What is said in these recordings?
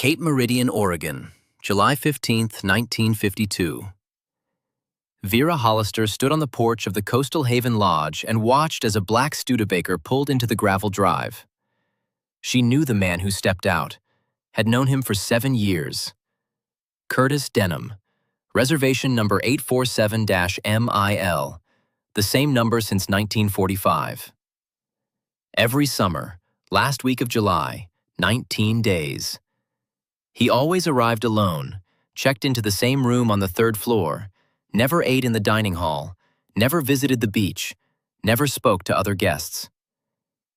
Cape Meridian, Oregon, July 15, 1952. Vera Hollister stood on the porch of the Coastal Haven Lodge and watched as a black Studebaker pulled into the gravel drive. She knew the man who stepped out, had known him for 7 years. Curtis Denham, Reservation number 847-MIL, the same number since 1945. Every summer, last week of July, 19 days. He always arrived alone, checked into the same room on the 3rd floor, never ate in the dining hall, never visited the beach, never spoke to other guests.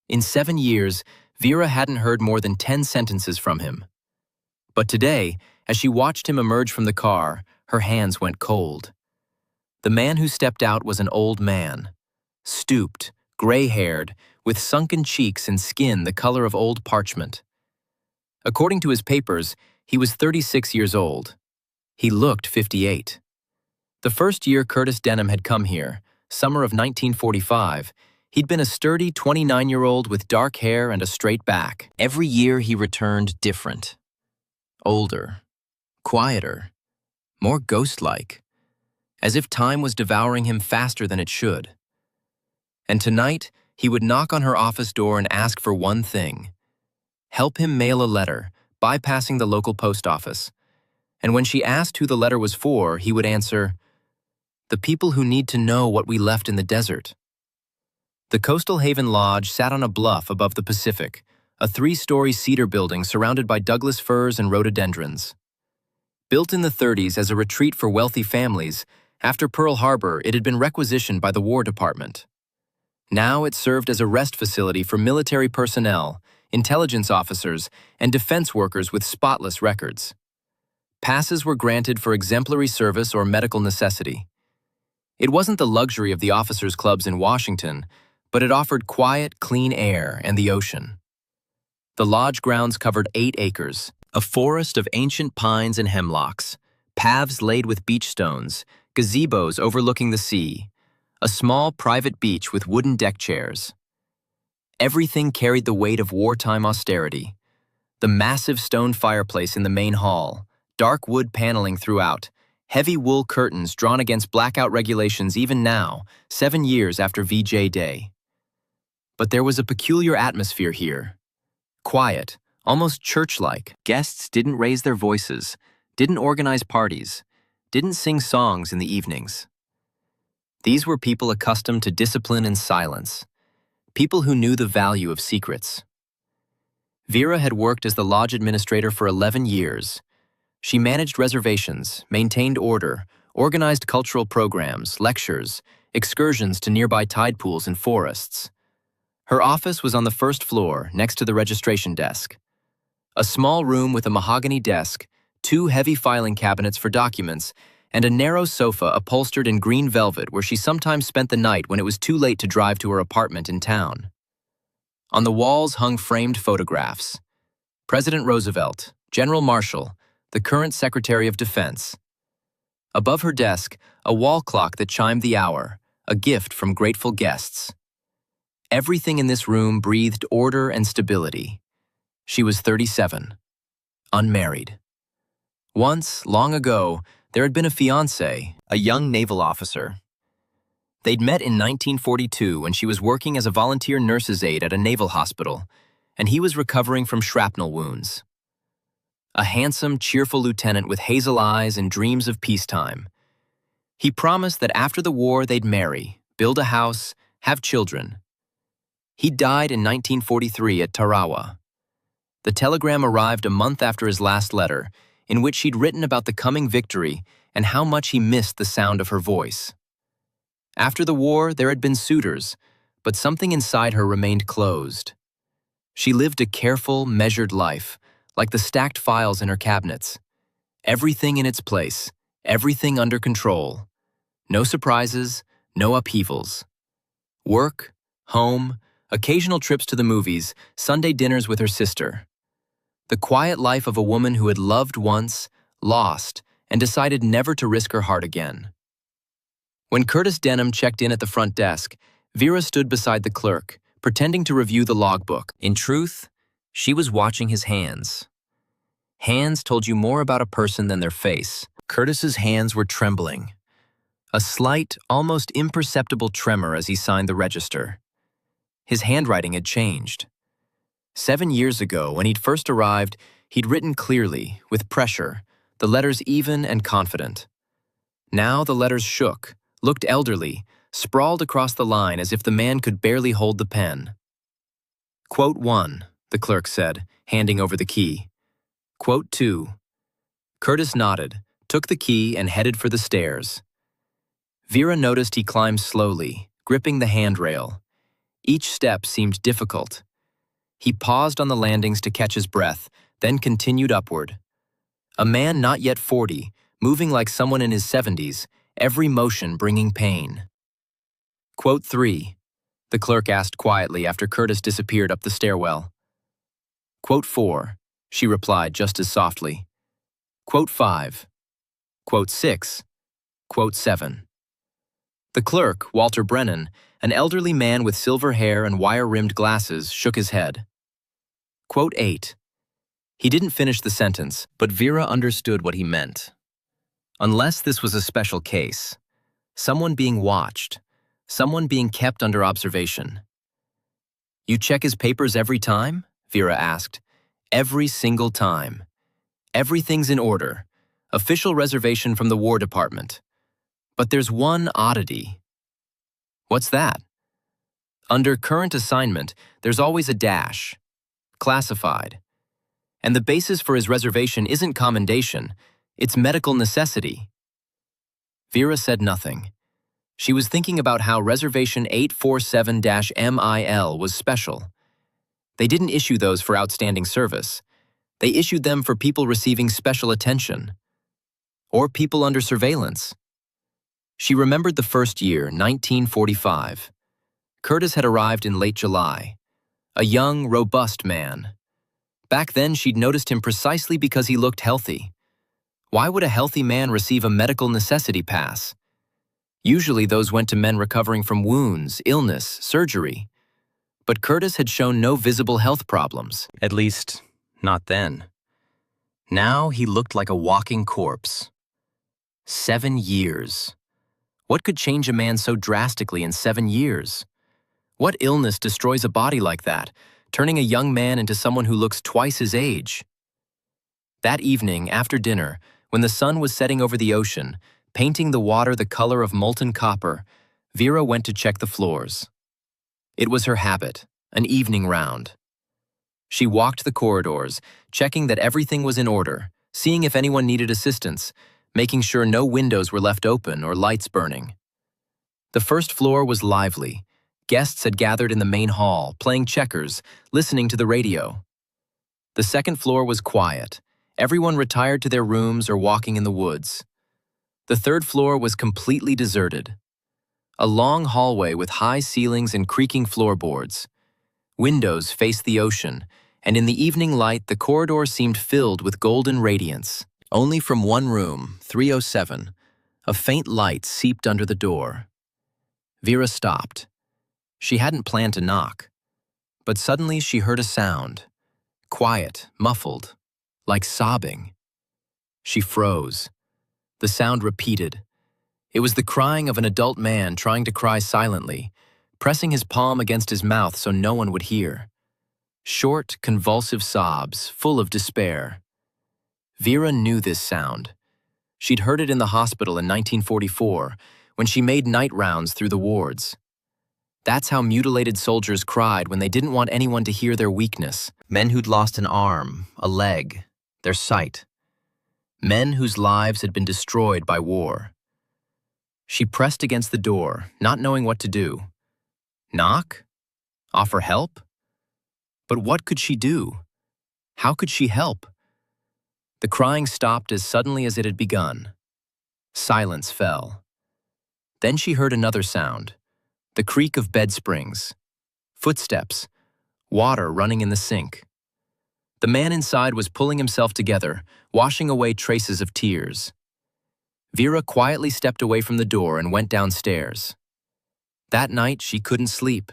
In 7 years, Vera hadn't heard more than 10 sentences from him. But today, as she watched him emerge from the car, her hands went cold. The man who stepped out was an old man, stooped, gray-haired, with sunken cheeks and skin the color of old parchment. According to his papers, he was 36 years old. He looked 58. The first year Curtis Denham had come here, summer of 1945, he'd been a sturdy 29-year-old with dark hair and a straight back. Every year he returned different. Older, quieter, more ghost-like, as if time was devouring him faster than it should. And tonight, he would knock on her office door and ask for one thing: help him mail a letter, bypassing the local post office. And when she asked who the letter was for, he would answer, "The people who need to know what we left in the desert." The Coastal Haven Lodge sat on a bluff above the Pacific, a 3-story cedar building surrounded by Douglas firs and rhododendrons. Built in the 30s as a retreat for wealthy families, after Pearl Harbor it had been requisitioned by the War Department. Now it served as a rest facility for military personnel, intelligence officers, and defense workers with spotless records. Passes were granted for exemplary service or medical necessity. It wasn't the luxury of the officers' clubs in Washington, but it offered quiet, clean air and the ocean. The lodge grounds covered 8 acres, a forest of ancient pines and hemlocks, paths laid with beach stones, gazebos overlooking the sea, a small private beach with wooden deck chairs. Everything carried the weight of wartime austerity. The massive stone fireplace in the main hall, dark wood paneling throughout, heavy wool curtains drawn against blackout regulations even now, 7 years after VJ Day. But there was a peculiar atmosphere here. Quiet, almost church-like. Guests didn't raise their voices, didn't organize parties, didn't sing songs in the evenings. These were people accustomed to discipline and silence, people who knew the value of secrets. Vera had worked as the lodge administrator for 11 years. She managed reservations, maintained order, organized cultural programs, lectures, excursions to nearby tide pools and forests. Her office was on the 1st floor, next to the registration desk. A small room with a mahogany desk, 2 heavy filing cabinets for documents, and a narrow sofa upholstered in green velvet where she sometimes spent the night when it was too late to drive to her apartment in town. On the walls hung framed photographs: President Roosevelt, General Marshall, the current Secretary of Defense. Above her desk, a wall clock that chimed the hour, a gift from grateful guests. Everything in this room breathed order and stability. She was 37, unmarried. Once, long ago, there had been a fiancé, a young naval officer. They'd met in 1942 when she was working as a volunteer nurse's aide at a naval hospital, and he was recovering from shrapnel wounds. A handsome, cheerful lieutenant with hazel eyes and dreams of peacetime. He promised that after the war they'd marry, build a house, have children. He died in 1943 at Tarawa. The telegram arrived a month after his last letter, in which she'd written about the coming victory and how much he missed the sound of her voice. After the war, there had been suitors, but something inside her remained closed. She lived a careful, measured life, like the stacked files in her cabinets. Everything in its place, everything under control. No surprises, no upheavals. Work, home, occasional trips to the movies, Sunday dinners with her sister. The quiet life of a woman who had loved once, lost, and decided never to risk her heart again. When Curtis Denham checked in at the front desk, Vera stood beside the clerk, pretending to review the logbook. In truth, she was watching his hands. Hands told you more about a person than their face. Curtis's hands were trembling. A slight, almost imperceptible tremor as he signed the register. His handwriting had changed. 7 years ago, when he'd first arrived, he'd written clearly, with pressure, the letters even and confident. Now the letters shook, looked elderly, sprawled across the line as if the man could barely hold the pen. Quote 1, the clerk said, handing over the key. Quote 2. Curtis nodded, took the key and headed for the stairs. Vera noticed he climbed slowly, gripping the handrail. Each step seemed difficult. He paused on the landings to catch his breath, then continued upward. A man not yet 40, moving like someone in his 70s, every motion bringing pain. Quote 3, the clerk asked quietly after Curtis disappeared up the stairwell. Quote 4, she replied just as softly. Quote 5. Quote 6. Quote 7. The clerk, Walter Brennan, an elderly man with silver hair and wire-rimmed glasses, shook his head. Quote 8. He didn't finish the sentence, but Vera understood what he meant. Unless this was a special case, someone being watched, someone being kept under observation. You check his papers every time? Vera asked. Every single time. Everything's in order. Official reservation from the War Department. But there's one oddity. What's that? Under current assignment, there's always a dash. Classified. And the basis for his reservation isn't commendation, it's medical necessity. Vera said nothing. She was thinking about how Reservation 847-MIL was special. They didn't issue those for outstanding service. They issued them for people receiving special attention. Or people under surveillance. She remembered the first year, 1945. Curtis had arrived in late July. A young, robust man. Back then, she'd noticed him precisely because he looked healthy. Why would a healthy man receive a medical necessity pass? Usually those went to men recovering from wounds, illness, surgery. But Curtis had shown no visible health problems. At least, not then. Now he looked like a walking corpse. 7 years. What could change a man so drastically in 7 years? What illness destroys a body like that, turning a young man into someone who looks twice his age? That evening, after dinner, when the sun was setting over the ocean, painting the water the color of molten copper, Vera went to check the floors. It was her habit, an evening round. She walked the corridors, checking that everything was in order, seeing if anyone needed assistance, making sure no windows were left open or lights burning. The first floor was lively. Guests had gathered in the main hall, playing checkers, listening to the radio. The second floor was quiet. Everyone retired to their rooms or walking in the woods. The third floor was completely deserted. A long hallway with high ceilings and creaking floorboards. Windows faced the ocean, and in the evening light the corridor seemed filled with golden radiance. Only from one room, 307, a faint light seeped under the door. Vera stopped. She hadn't planned to knock, but suddenly she heard a sound, quiet, muffled, like sobbing. She froze. The sound repeated. It was the crying of an adult man trying to cry silently, pressing his palm against his mouth so no one would hear. Short, convulsive sobs, full of despair. Vera knew this sound. She'd heard it in the hospital in 1944, when she made night rounds through the wards. That's how mutilated soldiers cried when they didn't want anyone to hear their weakness. Men who'd lost an arm, a leg, their sight. Men whose lives had been destroyed by war. She pressed against the door, not knowing what to do. Knock? Offer help? But what could she do? How could she help? The crying stopped as suddenly as it had begun. Silence fell. Then she heard another sound. The creak of bed springs, footsteps, water running in the sink. The man inside was pulling himself together, washing away traces of tears. Vera quietly stepped away from the door and went downstairs. That night, she couldn't sleep.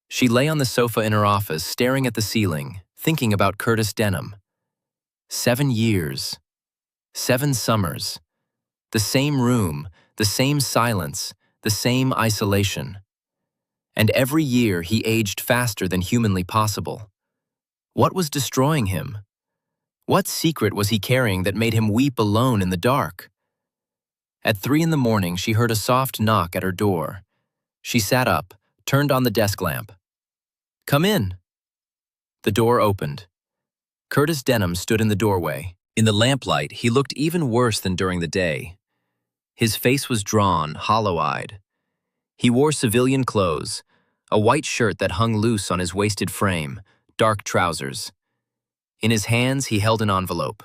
She lay on the sofa in her office, staring at the ceiling, thinking about Curtis Denham. 7 years. 7 summers. The same room, the same silence, the same isolation. And every year he aged faster than humanly possible. What was destroying him? What secret was he carrying that made him weep alone in the dark? At 3 in the morning, she heard a soft knock at her door. She sat up, turned on the desk lamp. "Come in." The door opened. Curtis Denham stood in the doorway. In the lamplight, he looked even worse than during the day. His face was drawn, hollow-eyed. He wore civilian clothes, a white shirt that hung loose on his wasted frame, dark trousers. In his hands, he held an envelope.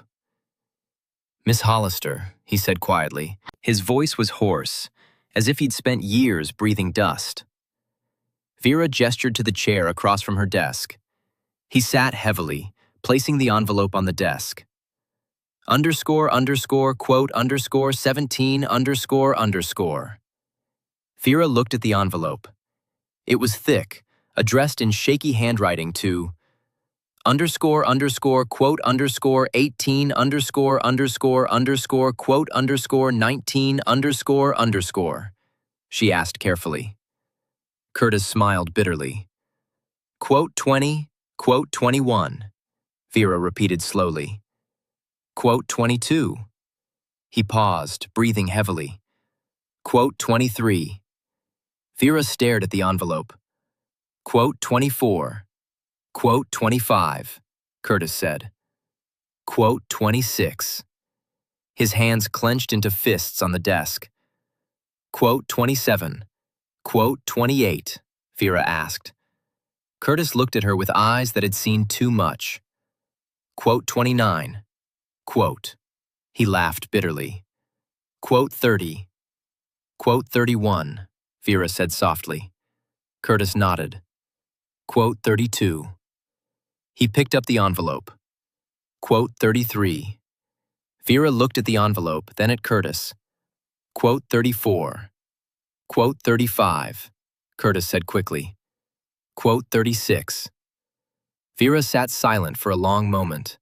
"Miss Hollister," he said quietly. His voice was hoarse, as if he'd spent years breathing dust. Vera gestured to the chair across from her desk. He sat heavily, placing the envelope on the desk. __quote _17__. Vera looked at the envelope. It was thick, addressed in shaky handwriting to __quote _18 _quote _19 _. She asked carefully. Curtis smiled bitterly. "Quote 20, quote 21, Vera repeated slowly. "Quote 22. He paused, breathing heavily. "Quote 23. Vera stared at the envelope. "Quote 24. "Quote 25, Curtis said. "Quote 26. His hands clenched into fists on the desk. "Quote 27. "Quote 28, Vera asked. Curtis looked at her with eyes that had seen too much. "Quote 29. "Quote." He laughed bitterly. "Quote 30. "Quote 31, Vera said softly. Curtis nodded. "Quote 32. He picked up the envelope. "Quote 33. Vera looked at the envelope, then at Curtis. "Quote 34. "Quote 35, Curtis said quickly. "Quote 36. Vera sat silent for a long moment.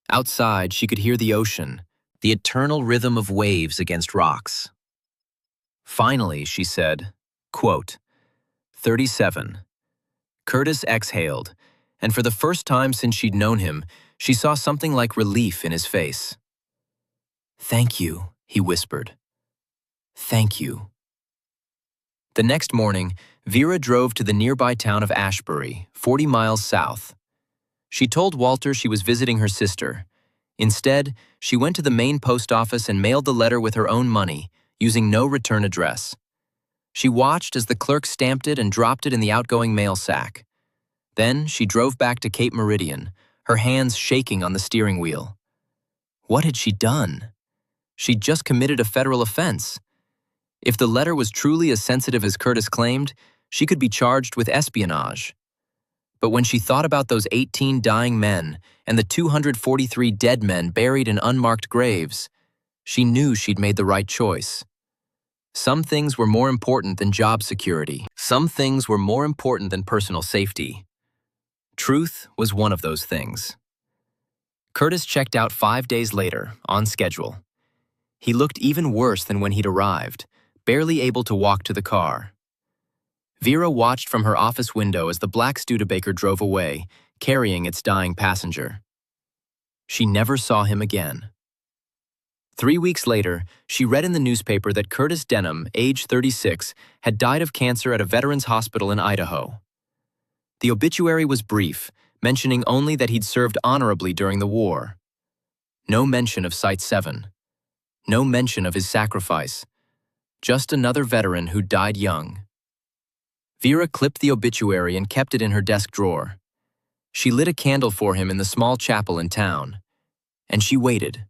Outside, she could hear the ocean, the eternal rhythm of waves against rocks. Finally, she said, quote, 37. Curtis exhaled, and for the first time since she'd known him, she saw something like relief in his face. "Thank you," he whispered. "Thank you." The next morning, Vera drove to the nearby town of Ashbury, 40 miles south. She told Walter she was visiting her sister. Instead, she went to the main post office and mailed the letter with her own money, using no return address. She watched as the clerk stamped it and dropped it in the outgoing mail sack. Then she drove back to Cape Meridian, her hands shaking on the steering wheel. What had she done? She'd just committed a federal offense. If the letter was truly as sensitive as Curtis claimed, she could be charged with espionage. But when she thought about those 18 dying men and the 243 dead men buried in unmarked graves, she knew she'd made the right choice. Some things were more important than job security. Some things were more important than personal safety. Truth was one of those things. Curtis checked out 5 days later, on schedule. He looked even worse than when he'd arrived, barely able to walk to the car. Vera watched from her office window as the black Studebaker drove away, carrying its dying passenger. She never saw him again. 3 weeks later, she read in the newspaper that Curtis Denham, age 36, had died of cancer at a veterans hospital in Idaho. The obituary was brief, mentioning only that he'd served honorably during the war. No mention of Site 7. No mention of his sacrifice. Just another veteran who died young. Vera clipped the obituary and kept it in her desk drawer. She lit a candle for him in the small chapel in town. And she waited.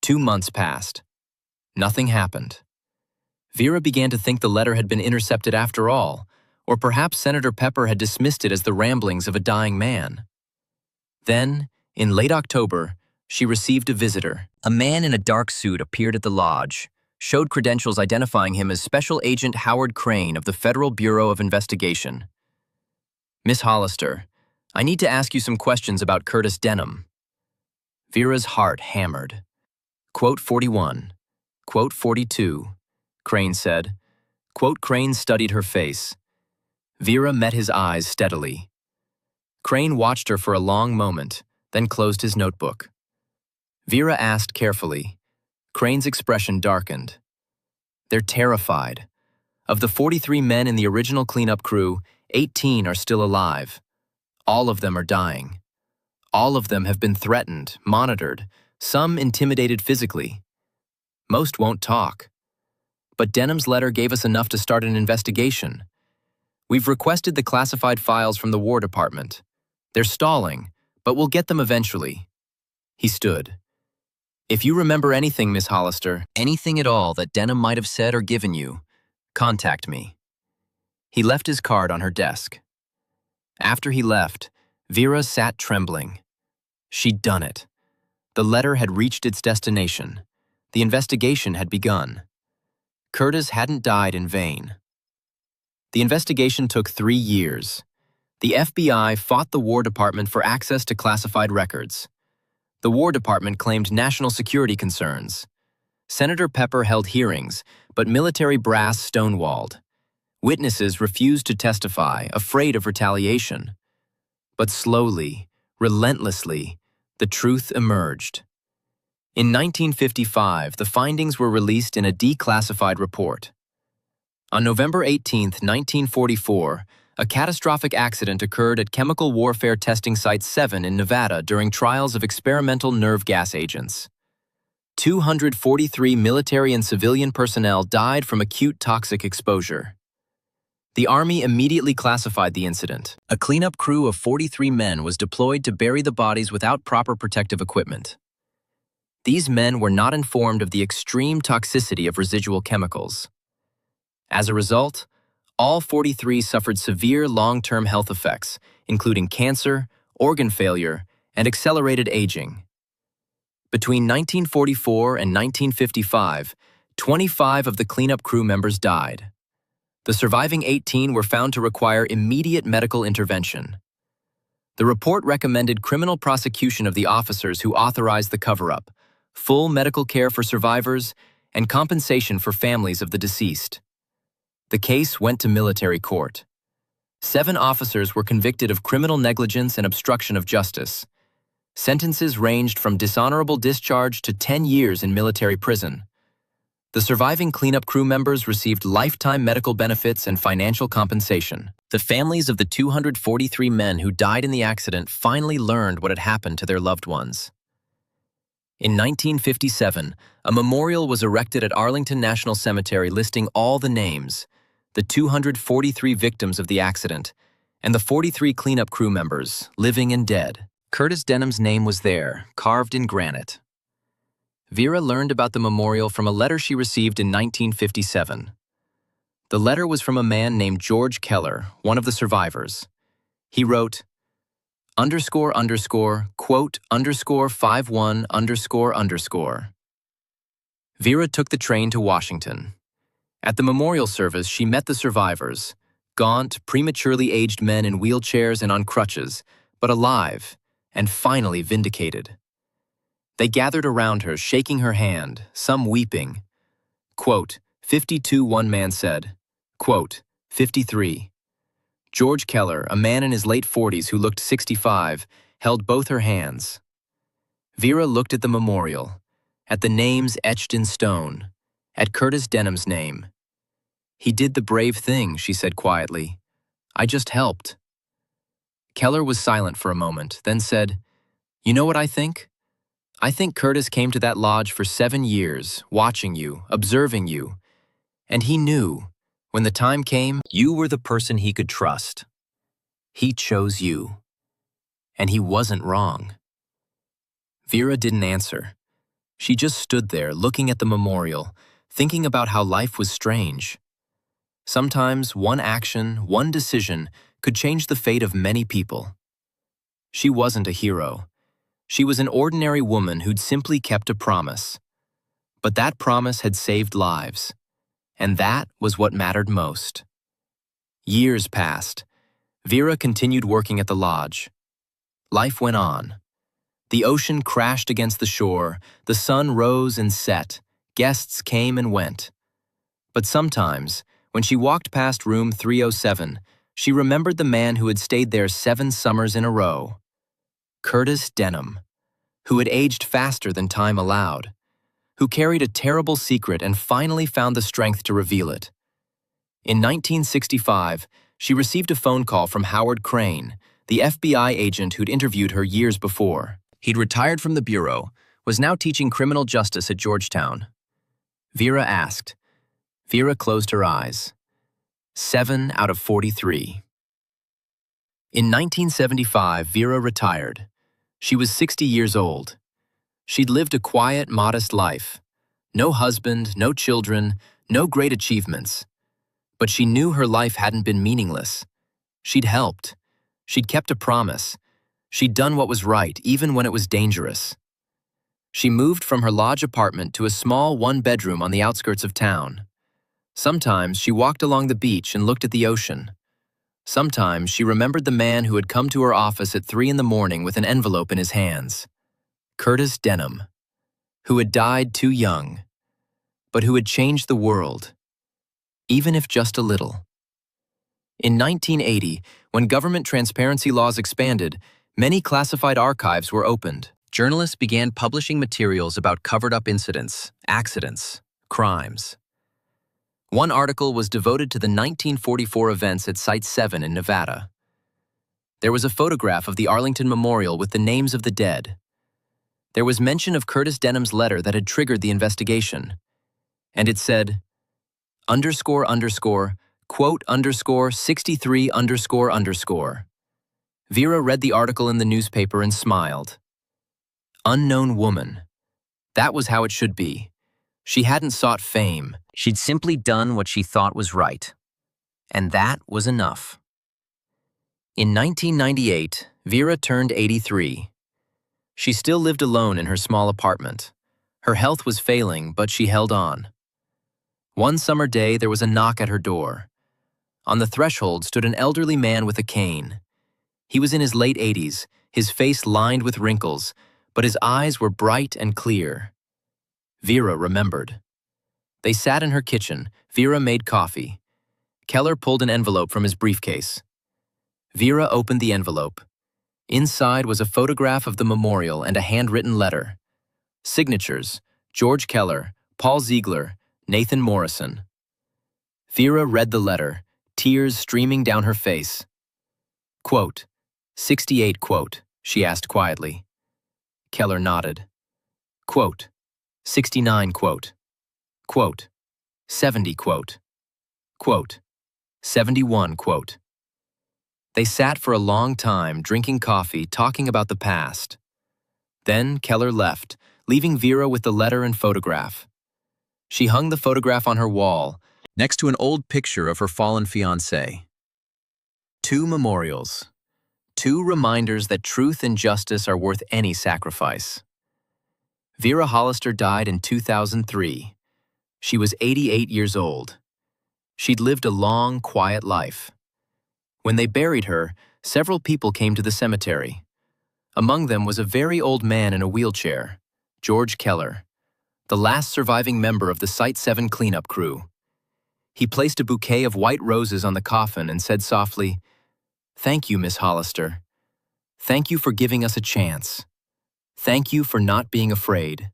2 months passed. Nothing happened. Vera began to think the letter had been intercepted after all, or perhaps Senator Pepper had dismissed it as the ramblings of a dying man. Then, in late October, she received a visitor. A man in a dark suit appeared at the lodge, showed credentials identifying him as Special Agent Howard Crane of the Federal Bureau of Investigation. "Miss Hollister, I need to ask you some questions about Curtis Denham." Vera's heart hammered. Quote 41. Quote 42, Crane said. Quote Crane studied her face. Vera met his eyes steadily. Crane watched her for a long moment, then closed his notebook. Vera asked carefully. Crane's expression darkened. They're terrified. Of the 43 men in the original cleanup crew, 18 are still alive. All of them are dying. All of them have been threatened, monitored, some intimidated physically. Most won't talk. But Denham's letter gave us enough to start an investigation. We've requested the classified files from the War Department. They're stalling, but we'll get them eventually. He stood. If you remember anything, Miss Hollister, anything at all that Denham might have said or given you, contact me. He left his card on her desk. After he left, Vera sat trembling. She'd done it. The letter had reached its destination. The investigation had begun. Curtis hadn't died in vain. The investigation took 3 years. The FBI fought the War Department for access to classified records. The War Department claimed national security concerns. Senator Pepper held hearings, but military brass stonewalled. Witnesses refused to testify, afraid of retaliation. But slowly, relentlessly, the truth emerged. In 1955, the findings were released in a declassified report. On November 18, 1944, a catastrophic accident occurred at Chemical Warfare Testing Site 7 in Nevada during trials of experimental nerve gas agents. 243 military and civilian personnel died from acute toxic exposure. The Army immediately classified the incident. A cleanup crew of 43 men was deployed to bury the bodies without proper protective equipment. These men were not informed of the extreme toxicity of residual chemicals. As a result, all 43 suffered severe long-term health effects, including cancer, organ failure, and accelerated aging. Between 1944 and 1955, 25 of the cleanup crew members died. The surviving 18 were found to require immediate medical intervention. The report recommended criminal prosecution of the officers who authorized the cover-up, full medical care for survivors, and compensation for families of the deceased. The case went to military court. 7 officers were convicted of criminal negligence and obstruction of justice. Sentences ranged from dishonorable discharge to 10 years in military prison. The surviving cleanup crew members received lifetime medical benefits and financial compensation. The families of the 243 men who died in the accident finally learned what had happened to their loved ones. In 1957, a memorial was erected at Arlington National Cemetery listing all the names, the 243 victims of the accident, and the 43 cleanup crew members, living and dead. Curtis Denham's name was there, carved in granite. Vera learned about the memorial from a letter she received in 1957. The letter was from a man named George Keller, one of the survivors. He wrote, __quote _51__. Vera took the train to Washington. At the memorial service, she met the survivors, gaunt, prematurely aged men in wheelchairs and on crutches, but alive, and finally vindicated. They gathered around her, shaking her hand, some weeping. Quote, 52, one man said. Quote, 53. George Keller, a man in his late 40s who looked 65, held both her hands. Vera looked at the memorial, at the names etched in stone, at Curtis Denham's name. He did the brave thing, she said quietly. I just helped. Keller was silent for a moment, then said, You know what I think? I think Curtis came to that lodge for 7 years, watching you, observing you. And he knew, when the time came, you were the person he could trust. He chose you. And he wasn't wrong. Vera didn't answer. She just stood there, looking at the memorial, thinking about how life was strange. Sometimes one action, one decision, could change the fate of many people. She wasn't a hero. She was an ordinary woman who'd simply kept a promise. But that promise had saved lives. And that was what mattered most. Years passed. Vera continued working at the lodge. Life went on. The ocean crashed against the shore, the sun rose and set, guests came and went. But sometimes, when she walked past room 307, she remembered the man who had stayed there 7 summers in a row. Curtis Denham, who had aged faster than time allowed, who carried a terrible secret and finally found the strength to reveal it. In 1965, she received a phone call from Howard Crane, the FBI agent who'd interviewed her years before. He'd retired from the bureau, was now teaching criminal justice at Georgetown. Vera asked. Vera closed her eyes. 7 out of 43. In 1975, Vera retired. She was 60 years old. She'd lived a quiet, modest life. No husband, no children, no great achievements. But she knew her life hadn't been meaningless. She'd helped. She'd kept a promise. She'd done what was right, even when it was dangerous. She moved from her lodge apartment to a small 1-bedroom on the outskirts of town. Sometimes she walked along the beach and looked at the ocean. Sometimes she remembered the man who had come to her office at 3 in the morning with an envelope in his hands. Curtis Denham, who had died too young, but who had changed the world, even if just a little. In 1980, when government transparency laws expanded, many classified archives were opened. Journalists began publishing materials about covered-up incidents, accidents, crimes. One article was devoted to the 1944 events at Site 7 in Nevada. There was a photograph of the Arlington Memorial with the names of the dead. There was mention of Curtis Denham's letter that had triggered the investigation. And it said, __, quote _63 __. Vera read the article in the newspaper and smiled. Unknown woman. That was how it should be. She hadn't sought fame. She'd simply done what she thought was right. And that was enough. In 1998, Vera turned 83. She still lived alone in her small apartment. Her health was failing, but she held on. One summer day, there was a knock at her door. On the threshold stood an elderly man with a cane. He was in his late 80s, his face lined with wrinkles, but his eyes were bright and clear. Vera remembered. They sat in her kitchen. Vera made coffee. Keller pulled an envelope from his briefcase. Vera opened the envelope. Inside was a photograph of the memorial and a handwritten letter. Signatures: George Keller, Paul Ziegler, Nathan Morrison. Vera read the letter, tears streaming down her face. Quote, 68 quote, she asked quietly. Keller nodded. Quote, 69 quote. Quote, 70 quote. Quote, 71 quote. They sat for a long time, drinking coffee, talking about the past. Then Keller left, leaving Vera with the letter and photograph. She hung the photograph on her wall, next to an old picture of her fallen fiancé. 2 memorials. 2 reminders that truth and justice are worth any sacrifice. Vera Hollister died in 2003. She was 88 years old. She'd lived a long, quiet life. When they buried her, several people came to the cemetery. Among them was a very old man in a wheelchair, George Keller, the last surviving member of the Site 7 cleanup crew. He placed a bouquet of white roses on the coffin and said softly, "Thank you, Miss Hollister. Thank you for giving us a chance. Thank you for not being afraid.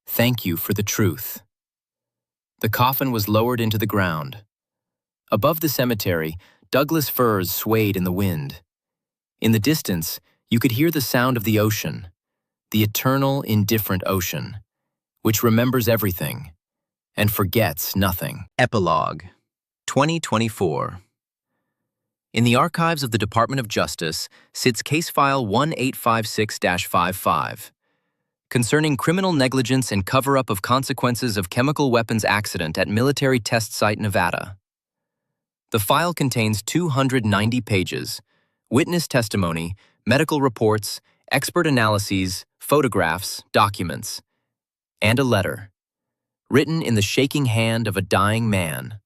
Thank you for the truth." The coffin was lowered into the ground. Above the cemetery, Douglas firs swayed in the wind. In the distance, you could hear the sound of the ocean, the eternal, indifferent ocean, which remembers everything and forgets nothing. Epilogue, 2024. In the archives of the Department of Justice sits Case File 1856-55, concerning criminal negligence and cover-up of consequences of chemical weapons accident at Military Test Site, Nevada. The file contains 290 pages, witness testimony, medical reports, expert analyses, photographs, documents, and a letter, written in the shaking hand of a dying man,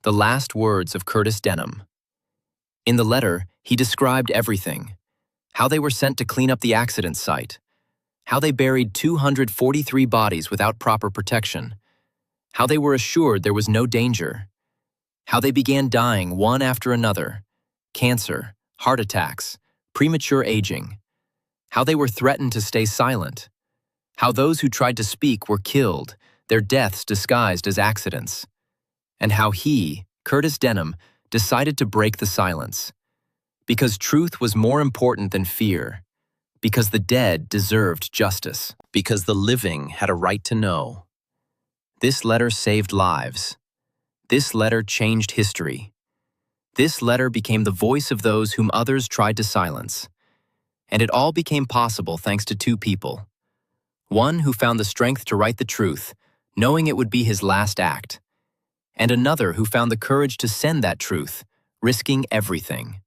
the last words of Curtis Denham. In the letter, he described everything: how they were sent to clean up the accident site, How they buried 243 bodies without proper protection. How they were assured there was no danger. How they began dying one after another. Cancer, heart attacks, premature aging. How they were threatened to stay silent. How those who tried to speak were killed, their deaths disguised as accidents. And how he, Curtis Denham, decided to break the silence. Because truth was more important than fear. Because the dead deserved justice. Because the living had a right to know. This letter saved lives. This letter changed history. This letter became the voice of those whom others tried to silence. And it all became possible thanks to two people. One who found the strength to write the truth, knowing it would be his last act. And another who found the courage to send that truth, risking everything.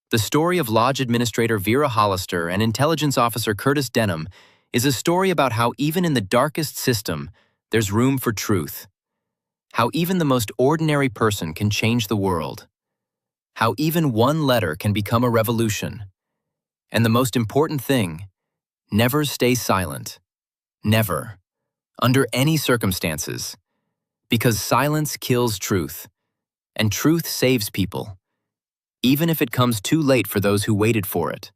The story of Lodge Administrator Vera Hollister and Intelligence Officer Curtis Denham is a story about how even in the darkest system, there's room for truth. How even the most ordinary person can change the world. How even one letter can become a revolution. And the most important thing, never stay silent. Never. Under any circumstances. Because silence kills truth. And truth saves people. Even if it comes too late for those who waited for it.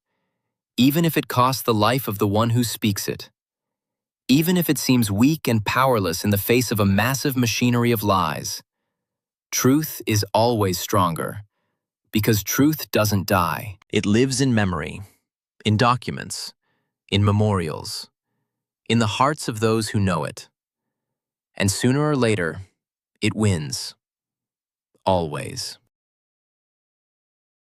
Even if it costs the life of the one who speaks it. Even if it seems weak and powerless in the face of a massive machinery of lies. Truth is always stronger. Because truth doesn't die. It lives in memory, in documents, in memorials, in the hearts of those who know it. And sooner or later, it wins. Always.